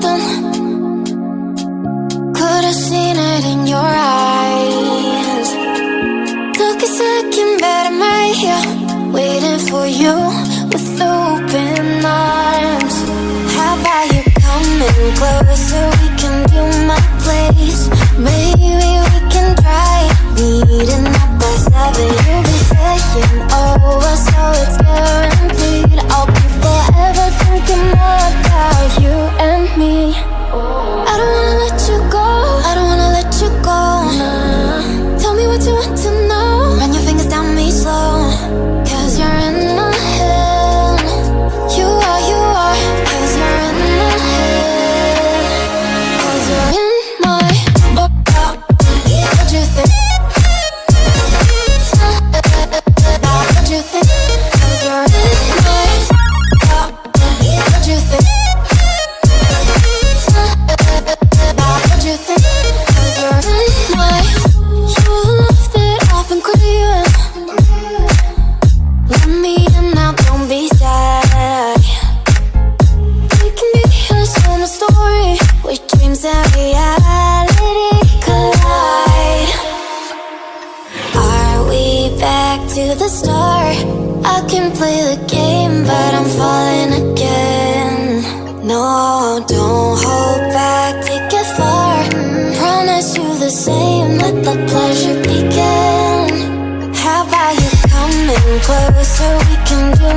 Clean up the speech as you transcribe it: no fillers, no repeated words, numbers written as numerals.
something. Could've seen it in your eyes. Took a second, but I'm right here, waiting for you with open arms. How about you coming closer? We can do my place. Maybe we can try meeting up by 7. You'll be saying over, so it's guaranteed. I'll be forever thinking about you and me. I don't wanna let you go, I don't wanna let you go, nah. Tell me what you want to know, run your fingers down me slow. Cause you're in my head. You are, cause you're in my head. Cause you're in my what you think? What you think? Cause you're in my what you think? What you think? Cause you're in my you love that I've been craving. Let me in now, don't be shy. We can be a summer story where dreams and reality collide. Are we back to the start? I can play the game, but I'm falling again. No, don't hold back, take it far. Promise you the same, let the pleasure begin. How about you coming closer? We can do